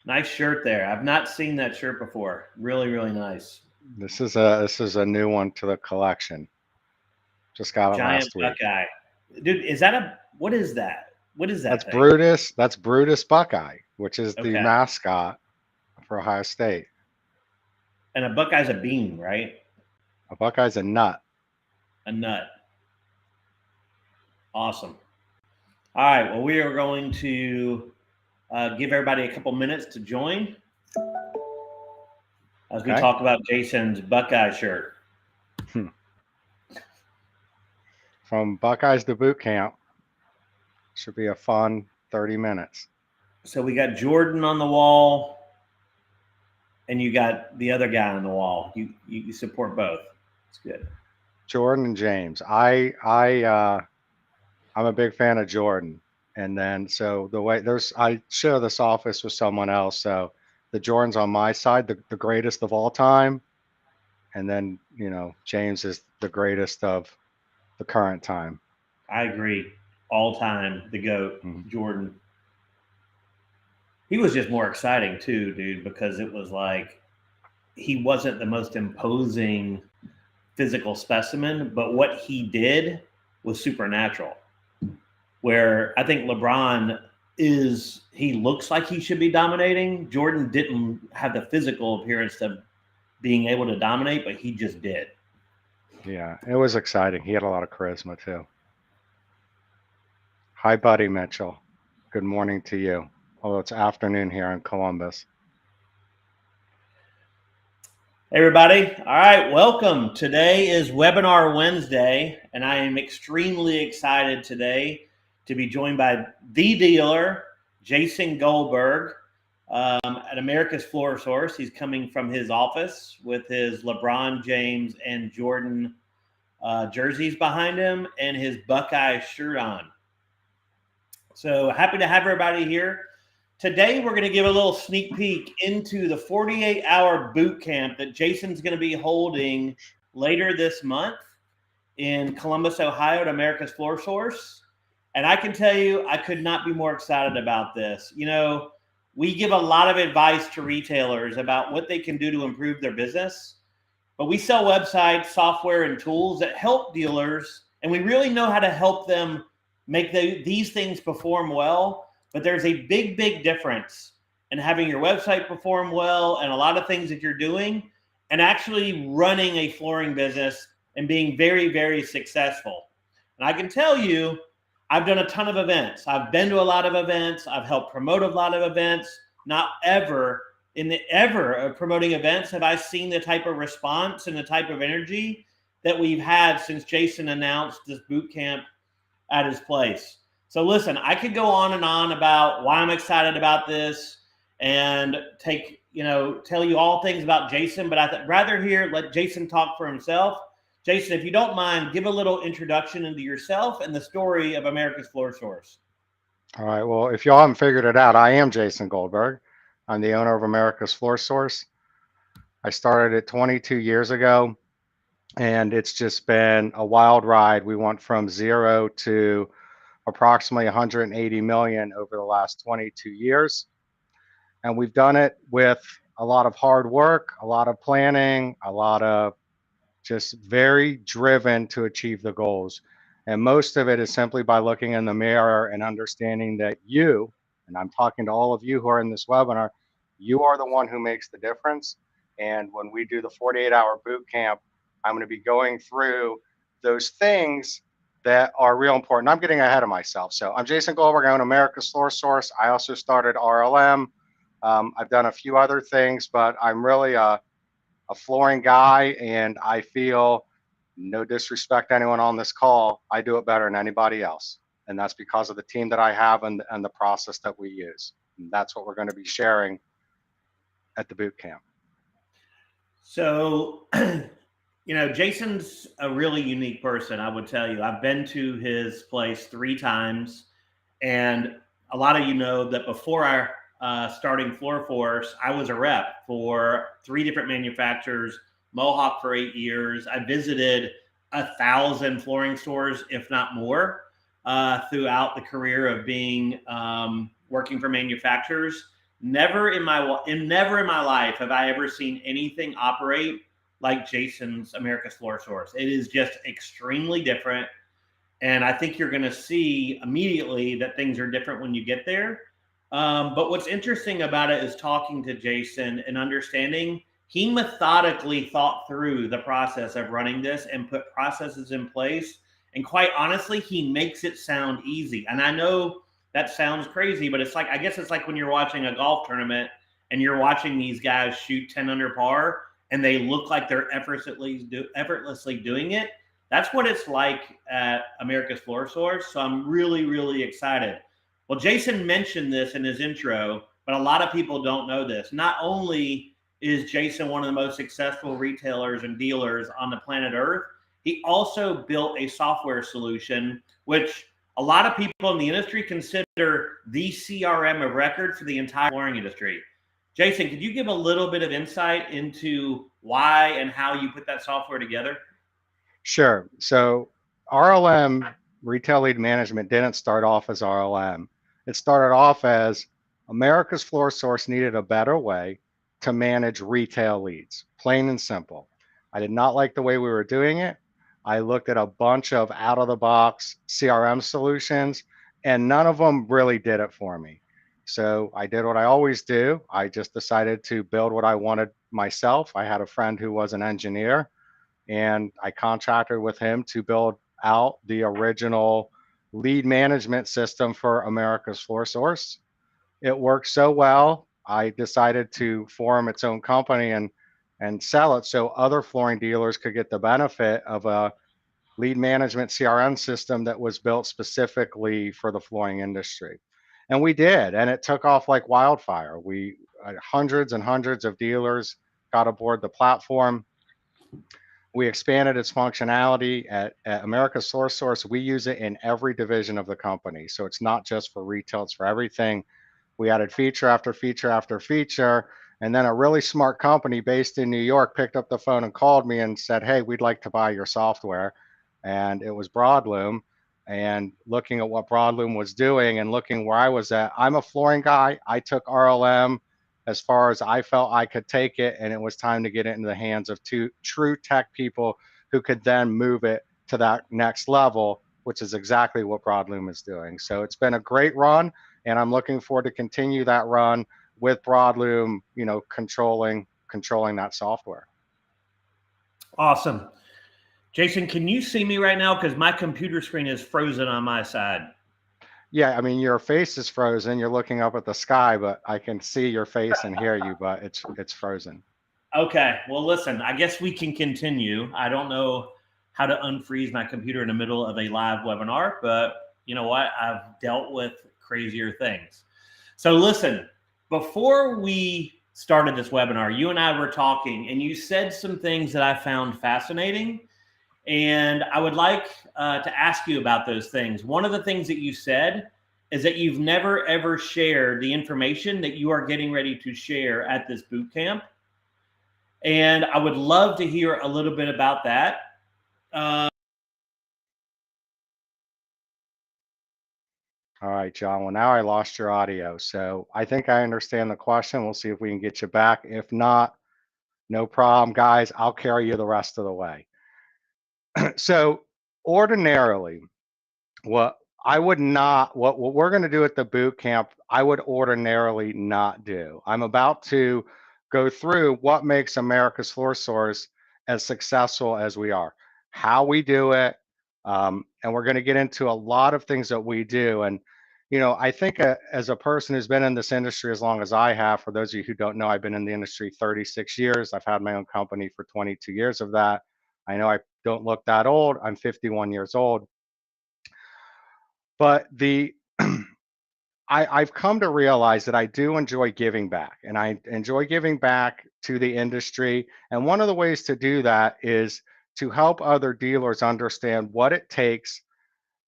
Nice shirt there. I've not seen that shirt before. Really, really nice. This is a new one to the collection. Just got it Giant last week. Buckeye. Dude, is that what is that? What is That's that thing? Brutus. That's Brutus Buckeye, which is the Okay. mascot for Ohio State. And a Buckeye's a bean, right? A Buckeye's a nut. A nut. Awesome. All right. Well, we are going to give everybody a couple minutes to join as we Okay. talk about Jason's Buckeye shirt. From Buckeyes to boot camp should be a fun 30 minutes. So we got Jordan on the wall, and you got the other guy on the wall. You support both. It's good. Jordan and James. I'm a big fan of Jordan. And then so the way I share this office with someone else. So the Jordan's on my side, the greatest of all time. And then, James is the greatest of the current time. I agree. All time, the GOAT, Mhm. Jordan. He was just more exciting too, dude, because it was like he wasn't the most imposing physical specimen, but what he did was supernatural. Where I think LeBron he looks like he should be dominating. Jordan didn't have the physical appearance of being able to dominate, but he just did. Yeah, it was exciting. He had a lot of charisma too. Hi, Buddy Mitchell. Good morning to you. Although it's afternoon here in Columbus. Hey everybody. All right, welcome. Today is Webinar Wednesday, and I am extremely excited today to be joined by the dealer, Jason Goldberg, at America's Floor Source. He's coming from his office with his LeBron James and Jordan jerseys behind him and his Buckeye shirt on. So happy to have everybody here. Today, we're going to give a little sneak peek into the 48-hour boot camp that Jason's going to be holding later this month in Columbus, Ohio at America's Floor Source. And I can tell you, I could not be more excited about this. We give a lot of advice to retailers about what they can do to improve their business, but we sell websites, software, and tools that help dealers, and we really know how to help them make these things perform well. But there's a big, big difference in having your website perform well and a lot of things that you're doing and actually running a flooring business and being very, very successful. And I can tell you, I've done a ton of events. I've been to a lot of events. I've helped promote a lot of events. Not ever in the ever of promoting events have I seen the type of response and the type of energy that we've had since Jason announced this boot camp at his place. So listen, I could go on and on about why I'm excited about this and tell you all things about Jason, but I'd rather let Jason talk for himself. Jason, if you don't mind, give a little introduction into yourself and the story of America's Floor Source. All right. Well, if y'all haven't figured it out, I am Jason Goldberg. I'm the owner of America's Floor Source. I started it 22 years ago, and it's just been a wild ride. We went from zero to approximately 180 million over the last 22 years. And we've done it with a lot of hard work, a lot of planning, a lot of just very driven to achieve the goals. And most of it is simply by looking in the mirror and understanding that you, and I'm talking to all of you who are in this webinar, you are the one who makes the difference. And when we do the 48-hour boot camp, I'm going to be going through those things that are real important. I'm getting ahead of myself. So I'm Jason Goldberg. I own America's Floor Source. I also started RLM. I've done a few other things, but I'm really a flooring guy, and I feel, no disrespect to anyone on this call, I do it better than anybody else. And that's because of the team that I have and the process that we use. And that's what we're going to be sharing at the boot camp. So, Jason's a really unique person, I would tell you. I've been to his place 3 times, and a lot of you know that before our starting Floor Force, I was a rep for 3 different manufacturers, Mohawk for 8 years. I visited 1,000 flooring stores, if not more, throughout the career of being working for manufacturers. never in my life have I ever seen anything operate like Jason's America's Floor Source. It is just extremely different. And I think you're going to see immediately that things are different when you get there. But what's interesting about it is talking to Jason and understanding he methodically thought through the process of running this and put processes in place. And quite honestly, he makes it sound easy. And I know that sounds crazy, but it's like, I guess it's like when you're watching a golf tournament and you're watching these guys shoot 10 under par and they look like they're effortlessly doing it. That's what it's like at America's Floor Source. So I'm really, really excited. Well, Jason mentioned this in his intro, but a lot of people don't know this. Not only is Jason one of the most successful retailers and dealers on the planet Earth, he also built a software solution, which a lot of people in the industry consider the CRM of record for the entire flooring industry. Jason, could you give a little bit of insight into why and how you put that software together? Sure. So RLM, Retail Lead Management, didn't start off as RLM. It started off as America's Floor Source needed a better way to manage retail leads, plain and simple. I did not like the way we were doing it. I looked at a bunch of out of the box CRM solutions, and none of them really did it for me. So I did what I always do. I just decided to build what I wanted myself. I had a friend who was an engineer, and I contracted with him to build out the original lead management system for America's Floor Source. It worked so well, I decided to form its own company and sell it so other flooring dealers could get the benefit of a lead management CRM system that was built specifically for the flooring industry. And we did, and it took off like wildfire. We hundreds and hundreds of dealers got aboard the platform. We expanded its functionality at America's Floor Source. We use it in every division of the company. So it's not just for retail, it's for everything. We added feature after feature after feature. And then a really smart company based in New York picked up the phone and called me and said, "Hey, we'd like to buy your software." And it was Broadloom. And looking at what Broadloom was doing and looking where I was at, I'm a flooring guy. I took RLM as far as I felt I could take it, and it was time to get it into the hands of two true tech people who could then move it to that next level, which is exactly what Broadloom is doing. So it's been a great run, and I'm looking forward to continue that run with Broadloom, controlling that software. Awesome. Jason, can you see me right now? Because my computer screen is frozen on my side. Yeah, I mean, your face is frozen. You're looking up at the sky, but I can see your face and hear you, but it's frozen. Okay. Well, listen, I guess we can continue. I don't know how to unfreeze my computer in the middle of a live webinar, but you know what? I've dealt with crazier things. So listen, before we started this webinar, you and I were talking, and you said some things that I found fascinating. And I would like to ask you about those things. One of the things that you said is that you've never ever shared the information that you are getting ready to share at this boot camp. And I would love to hear a little bit about that. All right, John. Well, now I lost your audio. So I think I understand the question. We'll see if we can get you back. If not, no problem, guys. I'll carry you the rest of the way. So ordinarily, what what we're going to do at the boot camp, I would ordinarily not do. I'm about to go through what makes America's Floor Source as successful as we are, how we do it, and we're going to get into a lot of things that we do. And I think as a person who's been in this industry as long as I have, for those of you who don't know, I've been in the industry 36 years. I've had my own company for 22 years of that. I know I don't look that old. I'm 51 years old. But I've come to realize that I do enjoy giving back, and I enjoy giving back to the industry. And one of the ways to do that is to help other dealers understand what it takes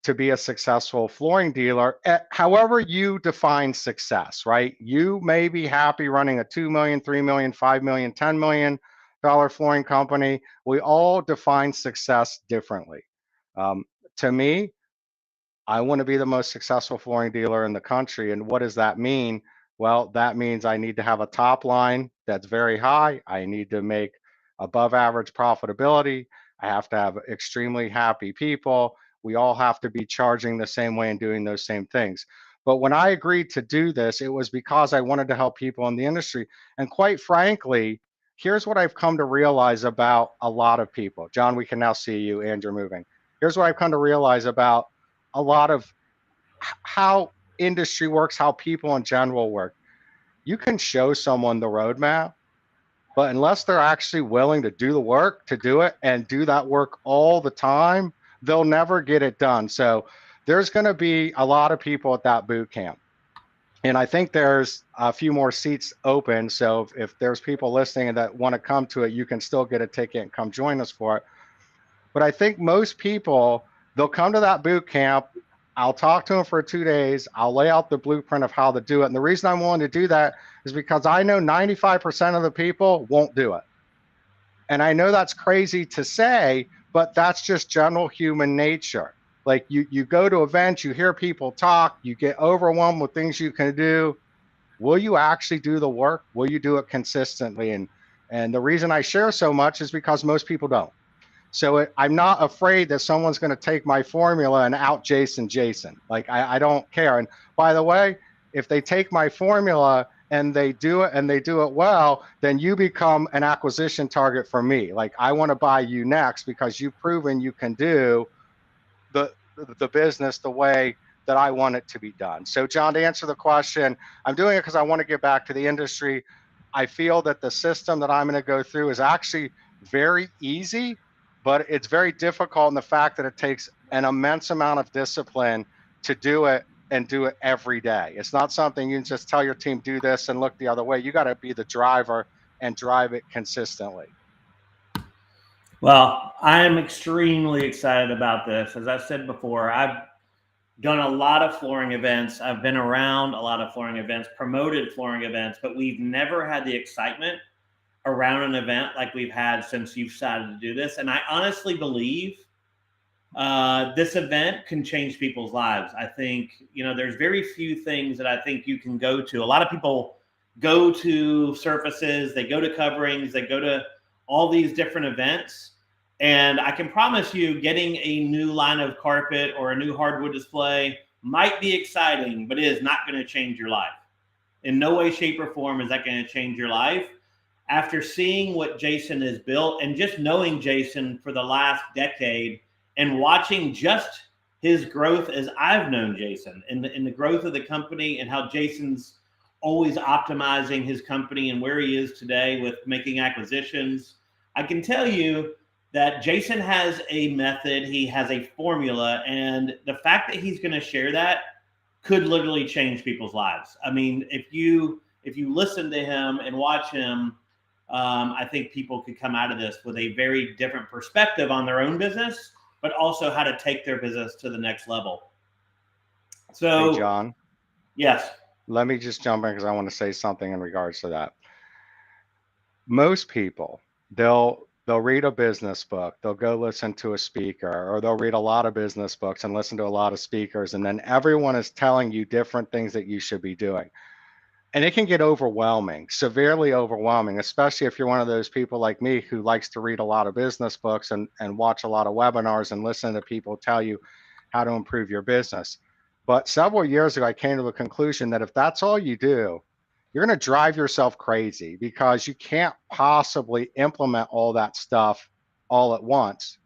to be a successful flooring dealer, however you define success, right? You may be happy running a 2 million, 3 million, 5 million, 10 million dollar flooring company. We all define success differently. To me, I want to be the most successful flooring dealer in the country. And what does that mean? Well, that means I need to have a top line that's very high. I need to make above average profitability. I have to have extremely happy people. We all have to be charging the same way and doing those same things. But when I agreed to do this, it was because I wanted to help people in the industry. And quite frankly, here's what I've come to realize about a lot of people. John, we can now see you and you're moving. Here's what I've come to realize about a lot of how industry works, how people in general work. You can show someone the roadmap, but unless they're actually willing to do the work to do it and do that work all the time, they'll never get it done. So there's going to be a lot of people at that boot camp. And I think there's a few more seats open. So if there's people listening that want to come to it, you can still get a ticket and come join us for it. But I think most people, they'll come to that boot camp. I'll talk to them for 2 days. I'll lay out the blueprint of how to do it. And the reason I'm willing to do that is because I know 95% of the people won't do it. And I know that's crazy to say, but that's just general human nature. Like you go to events, you hear people talk, you get overwhelmed with things you can do. Will you actually do the work? Will you do it consistently? And the reason I share so much is because most people don't. So I'm not afraid that someone's going to take my formula and out Jason. Like I don't care. And by the way, if they take my formula and they do it well, then you become an acquisition target for me. Like I want to buy you next because you've proven you can do the the business the way that I want it to be done. So John, to answer the question, I'm doing it because I want to get back to the industry. I feel that the system that I'm going to go through is actually very easy, but it's very difficult in the fact that it takes an immense amount of discipline to do it and do it every day. It's not something you can just tell your team do this and look the other way. You got to be the driver and drive it consistently. Well, I am extremely excited about this. As I said before, I've done a lot of flooring events. I've been around a lot of flooring events, promoted flooring events, but we've never had the excitement around an event like we've had since you've decided to do this. And I honestly believe this event can change people's lives. I think, there's very few things that I think you can go to. A lot of people go to surfaces, they go to coverings, they go to all these different events. And I can promise you, getting a new line of carpet or a new hardwood display might be exciting, but it is not going to change your life. In no way, shape, or form is that going to change your life. After seeing what Jason has built and just knowing Jason for the last decade and watching just his growth as I've known Jason and the growth of the company and how Jason's always optimizing his company and where he is today with making acquisitions, I can tell you that Jason has a method, he has a formula, and the fact that he's going to share that could literally change people's lives. I mean, if you listen to him and watch him, I think people could come out of this with a very different perspective on their own business, but also how to take their business to the next level. So, Hey, John. Yes. Let me just jump in because I want to say something in regards to that. Most people, they'll read a business book, they'll go listen to a speaker, or they'll read a lot of business books and listen to a lot of speakers, and then everyone is telling you different things that you should be doing. And it can get overwhelming, severely overwhelming, especially if you're one of those people like me who likes to read a lot of business books and watch a lot of webinars and listen to people tell you how to improve your business. But several years ago, I came to the conclusion that if that's all you do, you're going to drive yourself crazy because you can't possibly implement all that stuff all at once.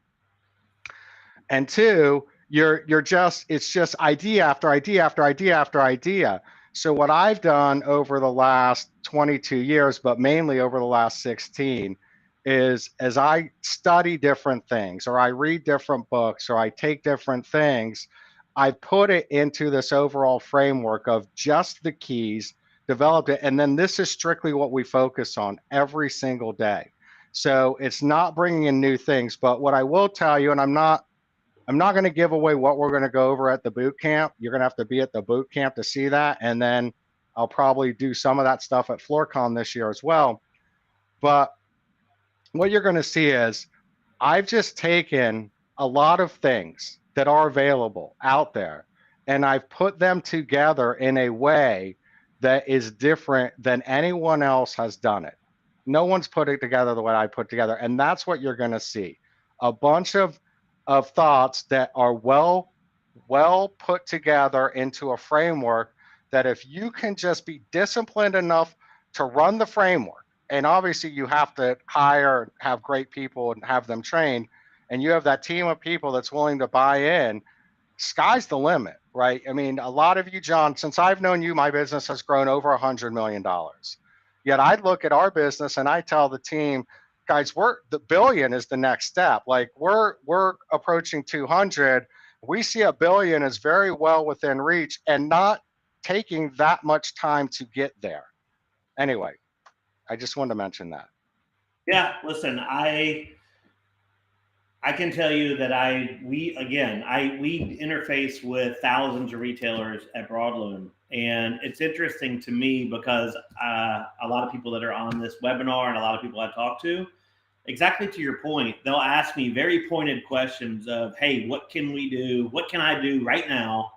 And two, it's just idea after idea after idea after idea. So what I've done over the last 22 years, but mainly over the last 16, is as I study different things or I read different books or I take different things, I put it into this overall framework of just the keys, developed it, and then this is strictly what we focus on every single day. So it's not bringing in new things, but what I will tell you, and I'm not going to give away what we're going to go over at the boot camp. You're going to have to be at the boot camp to see that. And then I'll probably do some of that stuff at FloorCon this year as well. But what you're going to see is I've just taken a lot of things that are available out there and I've put them together in a way that is different than anyone else has done it. No one's put it together the way I put together. And that's what you're going to see. A bunch of thoughts that are well put together into a framework that if you can just be disciplined enough to run the framework, and obviously you have to hire, have great people and have them trained, and you have that team of people that's willing to buy in, sky's the limit, right? I mean, a lot of you, John, since I've known you, my business has grown over $100 million. Yet I look at our business and I tell the team, guys, we're the billion is the next step. Like we're approaching 200. We see a billion as very well within reach and not taking that much time to get there. Anyway, I just wanted to mention that. Yeah, listen, I can tell you that we interface with thousands of retailers at Broadloom, and it's interesting to me because a lot of people that are on this webinar and a lot of people I talk to, exactly to your point, they'll ask me very pointed questions of, hey, what can we do? What can I do right now?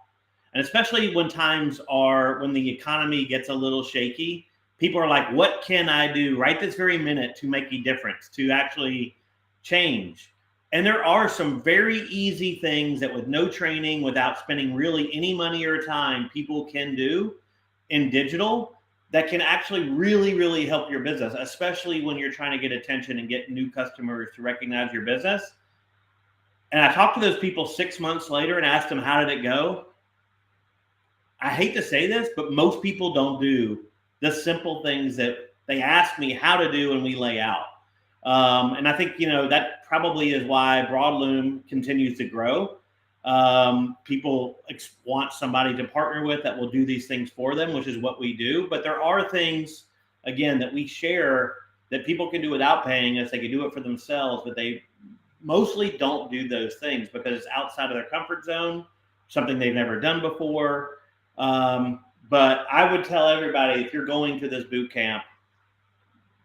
And especially when when the economy gets a little shaky, people are like, what can I do right this very minute to make a difference, to actually change? And there are some very easy things that with no training, without spending really any money or time, people can do in digital that can actually really, really help your business, especially when you're trying to get attention and get new customers to recognize your business. And I talked to those people 6 months later and asked them, how did it go? I hate to say this, but most people don't do the simple things that they ask me how to do and we lay out. And I think, that probably is why Broadloom continues to grow. People want somebody to partner with that will do these things for them, which is what we do. But there are things, again, that we share that people can do without paying us. They can do it for themselves, but they mostly don't do those things because it's outside of their comfort zone, something they've never done before. But I would tell everybody, if you're going to this boot camp,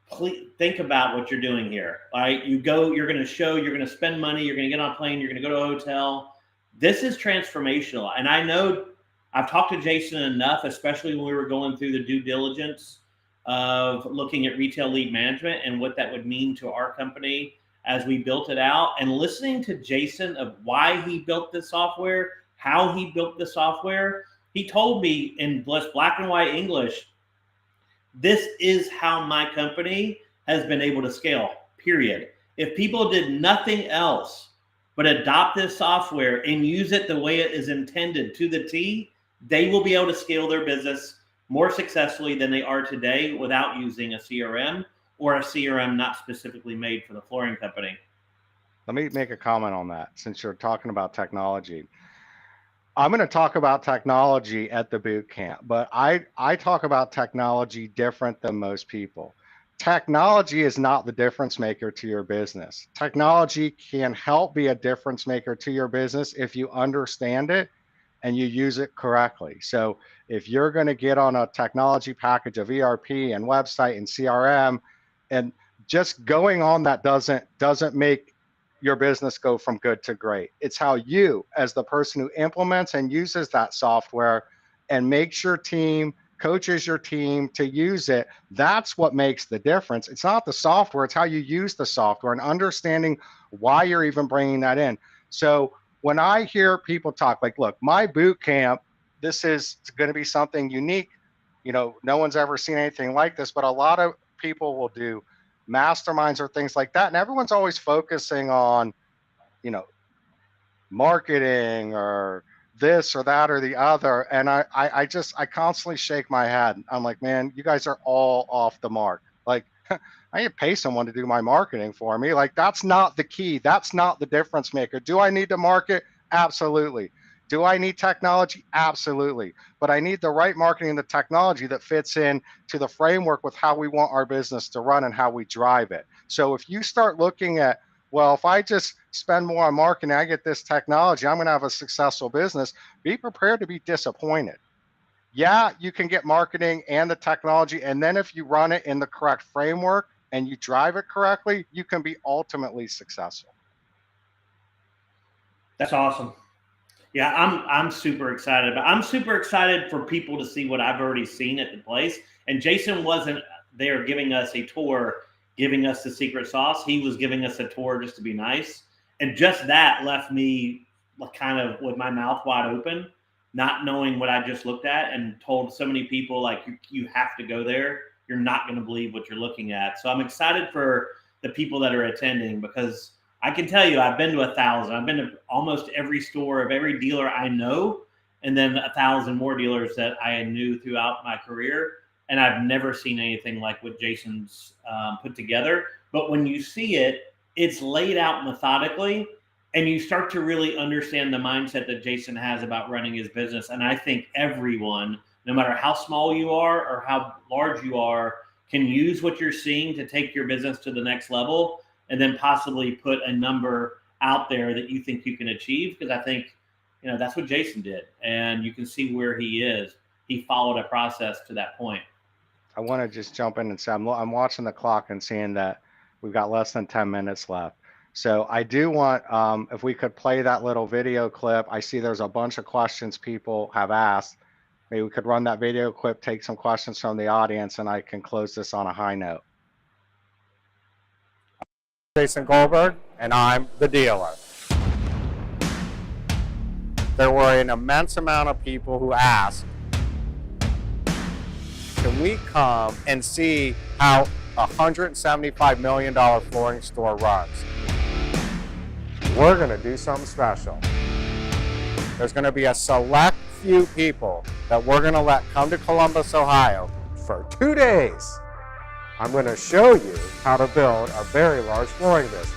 please think about what you're doing here. Right? You're going to spend money, you're going to get on a plane, you're going to go to a hotel. This is transformational. And I know I've talked to Jason enough, especially when we were going through the due diligence of looking at retail lead management and what that would mean to our company as we built it out, and listening to Jason of why he built this software, how he built the software. He told me in black and white English, this is how my company has been able to scale, period. If people did nothing else but adopt this software and use it the way it is intended to the T, they will be able to scale their business more successfully than they are today without using a CRM or a CRM not specifically made for the flooring company. Let me make a comment on that since you're talking about technology. I'm going to talk about technology at the boot camp, but I talk about technology different than most people. Technology is not the difference maker to your business. Technology can help be a difference maker to your business if you understand it and you use it correctly. So if you're going to get on a technology package of ERP and website and CRM, and just going on that doesn't make your business go from good to great. It's how you, as the person who implements and uses that software and makes your team, coaches your team to use it, that's what makes the difference. It's not the software, it's how you use the software and understanding why you're even bringing that in. So when I hear people talk like, look, my boot camp, this is going to be something unique. No one's ever seen anything like this, but a lot of people will do masterminds or things like that. And everyone's always focusing on, marketing or this or that or the other. And I constantly shake my head. I'm like, man, you guys are all off the mark. Like, I need to pay someone to do my marketing for me. Like, that's not the key. That's not the difference maker. Do I need to market? Absolutely. Do I need technology? Absolutely. But I need the right marketing and the technology that fits in to the framework with how we want our business to run and how we drive it. So if you start looking at, well, if I just spend more on marketing, I get this technology, I'm going to have a successful business, be prepared to be disappointed. Yeah, you can get marketing and the technology. And then if you run it in the correct framework and you drive it correctly, you can be ultimately successful. That's awesome. Yeah, I'm super excited. But I'm super excited for people to see what I've already seen at the place. And Jason wasn't there giving us a tour, giving us the secret sauce. He was giving us a tour just to be nice. And just that left me kind of with my mouth wide open, not knowing what I just looked at, and told so many people like you have to go there. You're not going to believe what you're looking at. So I'm excited for the people that are attending, because I can tell you, I've been to 1,000. I've been to almost every store of every dealer I know, and then 1,000 more dealers that I knew throughout my career. And I've never seen anything like what Jason's put together. But when you see it, it's laid out methodically, and you start to really understand the mindset that Jason has about running his business. And I think everyone, no matter how small you are or how large you are, can use what you're seeing to take your business to the next level, and then possibly put a number out there that you think you can achieve. Because I think, that's what Jason did. And you can see where he is. He followed a process to that point. I want to just jump in and say I'm watching the clock and seeing that we've got less than 10 minutes left. So I do want, if we could play that little video clip. I see there's a bunch of questions people have asked. Maybe we could run that video clip, take some questions from the audience, and I can close this on a high note. Jason Goldberg, and I'm the dealer. There were an immense amount of people who asked, can we come and see how a $175 million flooring store runs? We're going to do something special. There's going to be a select few people that we're going to let come to Columbus, Ohio for 2 days. I'm going to show you how to build a very large flooring business.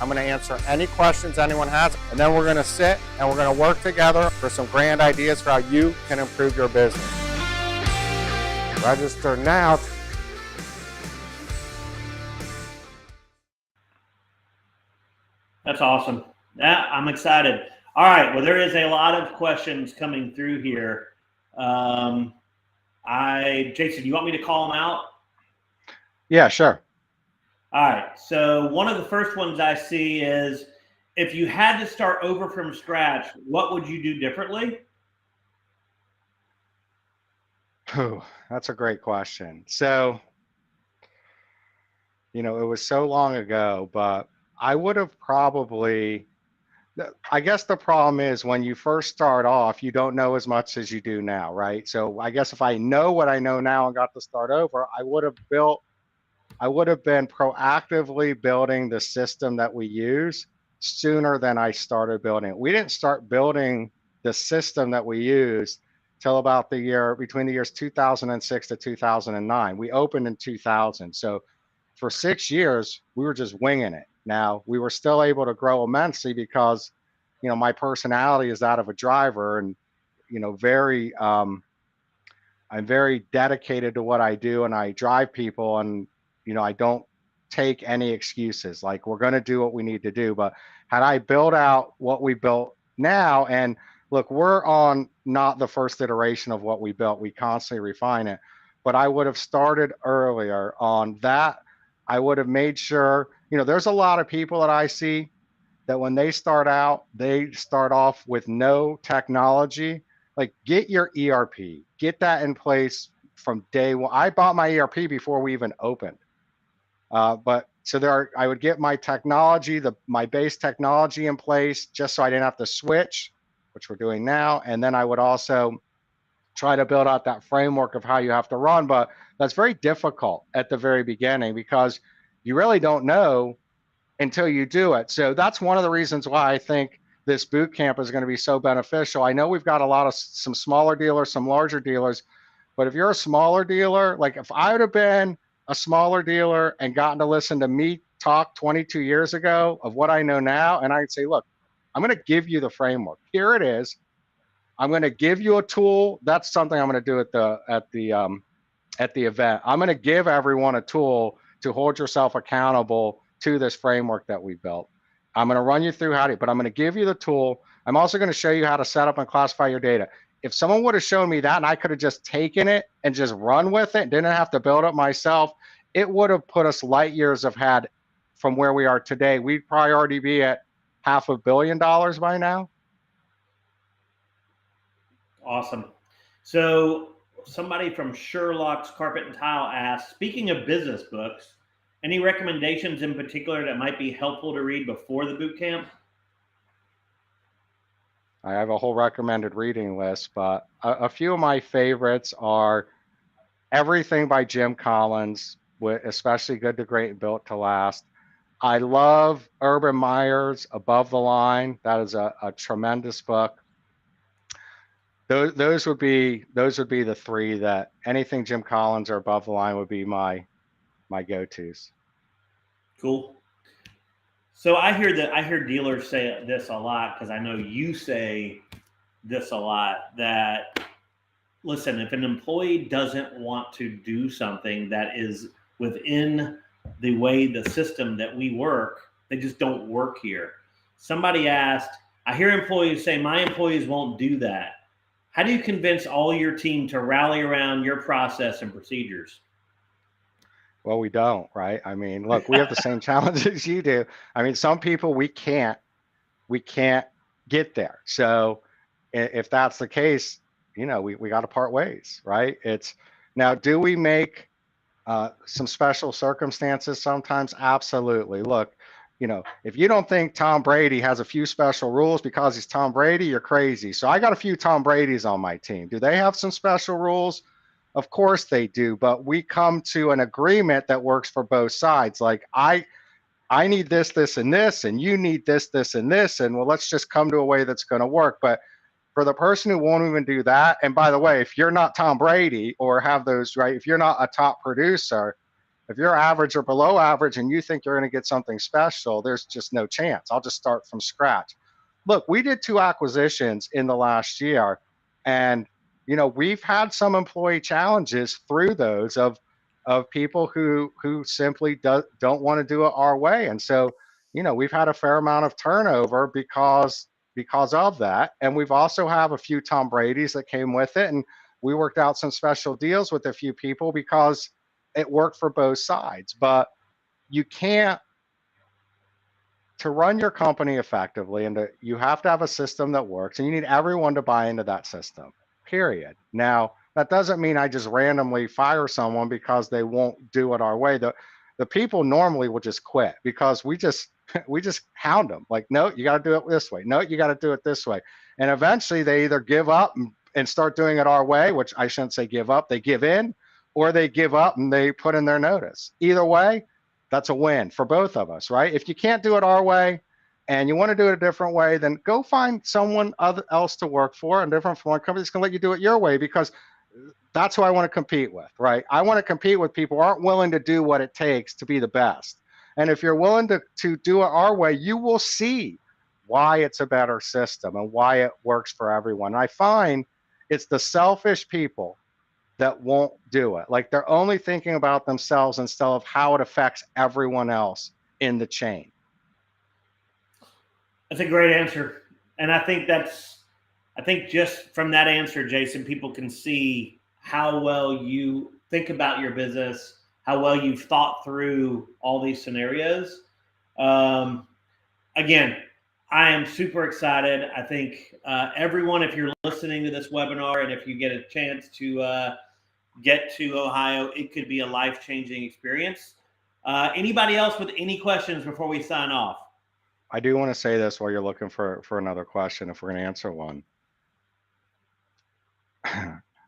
I'm going to answer any questions anyone has, and then we're going to sit and we're going to work together for some grand ideas for how you can improve your business. Register now. That's awesome. Yeah, I'm excited. All right. Well, there is a lot of questions coming through here. Jason, you want me to call them out? Yeah, sure. All right. So one of the first ones I see is, if you had to start over from scratch, what would you do differently? That's a great question. So, it was so long ago, but I would have probably, I guess the problem is when you first start off, you don't know as much as you do now, right? So I guess if I know what I know now and got to start over, I would have been proactively building the system that we use sooner than I started building it. We didn't start building the system that we use till about between the years 2006 to 2009. We opened in 2000. So for 6 years, we were just winging it. Now, we were still able to grow immensely because, my personality is that of a driver, and, I'm very dedicated to what I do, and I drive people, and, I don't take any excuses. Like, we're going to do what we need to do. But had I built out what we built now, and look, we're on not the first iteration of what we built, we constantly refine it, but I would have started earlier on that. I would have made sure, there's a lot of people that I see that when they start out, they start off with no technology. Like, get your ERP, get that in place from day one. I bought my ERP before we even opened. But so I would get my technology, my base technology in place, just so I didn't have to switch, which we're doing now. And then I would also try to build out that framework of how you have to run. But that's very difficult at the very beginning because you really don't know until you do it. So that's one of the reasons why I think this boot camp is going to be so beneficial. I know we've got some smaller dealers, some larger dealers, but if you're a smaller dealer, like if I would have been a smaller dealer and gotten to listen to me talk 22 years ago of what I know now, and I'd say, look, I'm going to give you the framework. Here it is. I'm going to give you a tool. That's something I'm going to do at the event. I'm going to give everyone a tool to hold yourself accountable to this framework that we built. I'm going to run you through but I'm going to give you the tool. I'm also going to show you how to set up and classify your data. If someone would have shown me that and I could have just taken it and just run with it, didn't have to build it myself, it would have put us light years ahead from where we are today. We'd probably already be at $500 million by now. Awesome. So somebody from Sherlock's Carpet and Tile asked, speaking of business books, any recommendations in particular that might be helpful to read before the boot camp? I have a whole recommended reading list, but a few of my favorites are everything by Jim Collins, especially Good to Great and Built to Last. I love Urban Meyer's Above the Line. That is a tremendous book. Those would be the three that anything Jim Collins or Above the Line would be my go-tos. Cool. So I hear dealers say this a lot, because I know you say this a lot, that listen, if an employee doesn't want to do something that is within the way, the system that we work, they just don't work here. Somebody asked, I hear employees say, my employees won't do that. How do you convince all your team to rally around your process and procedures? Well, we don't, right? I mean, look, we have the same challenges you do. I mean, some people we can't get there. So if that's the case, we got to part ways, right? Now, do we make some special circumstances sometimes? Absolutely. Look, if you don't think Tom Brady has a few special rules because he's Tom Brady, you're crazy. So I got a few Tom Bradys on my team. Do they have some special rules? Of course they do, but we come to an agreement that works for both sides. Like I need this, this, and this, and you need this, this, and this, and well, let's just come to a way that's going to work. But for the person who won't even do that, and by the way, if you're not Tom Brady or have those, right, if you're not a top producer, if you're average or below average and you think you're going to get something special, there's just no chance. I'll just start from scratch. Look, we did 2 acquisitions in the last year, and we've had some employee challenges through those of people who simply don't want to do it our way. And so, we've had a fair amount of turnover because of that. And we've also have a few Tom Brady's that came with it. And we worked out some special deals with a few people because it worked for both sides. But you can't, to run your company effectively, and you have to have a system that works, and you need everyone to buy into that system, period. Now, that doesn't mean I just randomly fire someone because they won't do it our way. The people normally will just quit because we just hound them. Like, no, you got to do it this way. No, you got to do it this way. And eventually they either give up and start doing it our way, which I shouldn't say give up, they give in, or they give up and they put in their notice. Either way, that's a win for both of us, right? If you can't do it our way and you want to do it a different way, then go find someone else to work for, a different foreign company that's going to let you do it your way, because that's who I want to compete with, right? I want to compete with people who aren't willing to do what it takes to be the best. And if you're willing to do it our way, you will see why it's a better system and why it works for everyone. And I find it's the selfish people that won't do it. Like, they're only thinking about themselves instead of how it affects everyone else in the chain. That's a great answer. And I think just from that answer, Jason, people can see how well you think about your business, how well you've thought through all these scenarios. Again, I am super excited. I think everyone, if you're listening to this webinar and if you get a chance to get to Ohio, it could be a life-changing experience. Anybody else with any questions before we sign off? I do want to say this while you're looking for another question, if we're going to answer one.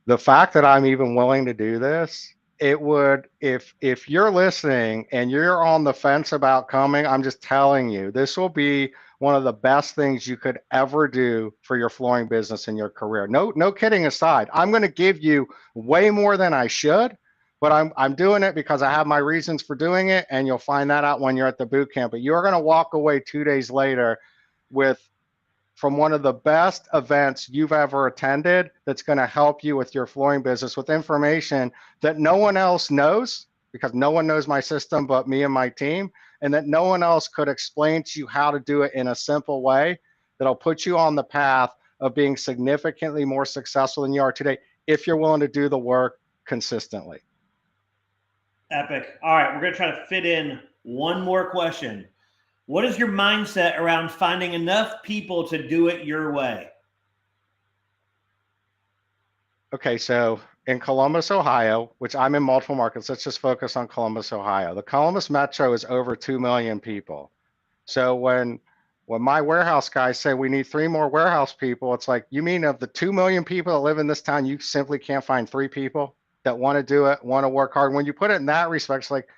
The fact that I'm even willing to do this, it would, if you're listening and you're on the fence about coming, I'm just telling you, this will be one of the best things you could ever do for your flooring business in your career. No kidding aside, I'm going to give you way more than I should, but I'm doing it because I have my reasons for doing it, and you'll find that out when you're at the boot camp. But you're going to walk away 2 days later from one of the best events you've ever attended that's going to help you with your flooring business with information that no one else knows, because no one knows my system but me and my team, and that no one else could explain to you how to do it in a simple way that'll put you on the path of being significantly more successful than you are today if you're willing to do the work consistently. Epic. All right, we're going to try to fit in one more question. What is your mindset around finding enough people to do it your way? Okay, so in Columbus, Ohio, which I'm in multiple markets, let's just focus on Columbus, Ohio. The Columbus Metro is over 2 million people. So when my warehouse guys say we need 3 more warehouse people, it's like, you mean of the 2 million people that live in this town, you simply can't find 3 people that want to do it, want to work hard? When you put it in that respect, it's like,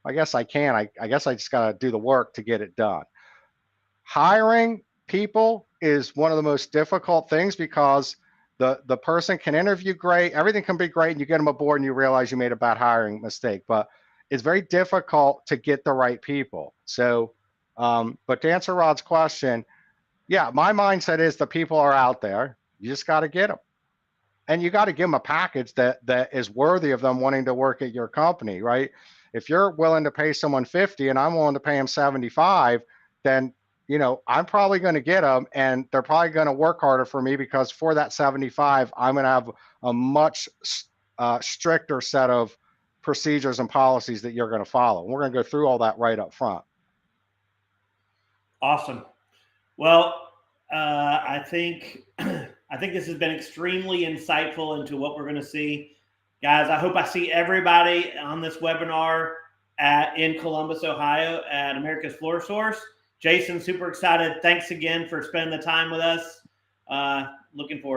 I guess I can. I guess I just got to do the work to get it done. Hiring people is one of the most difficult things because the person can interview great, everything can be great, and you get them aboard and you realize you made a bad hiring mistake. But it's very difficult to get the right people. So, but to answer Rod's question, yeah, my mindset is the people are out there. You just got to get them, and you got to give them a package that is worthy of them wanting to work at your company, right? If you're willing to pay someone 50 and I'm willing to pay them 75, then I'm probably going to get them, and they're probably going to work harder for me because for that 75, I'm going to have a much stricter set of procedures and policies that you're going to follow. We're going to go through all that right up front. Awesome. Well, I think this has been extremely insightful into what we're going to see. Guys, I hope I see everybody on this webinar in Columbus, Ohio at America's Floor Source. Jason, super excited. Thanks again for spending the time with us. Looking forward.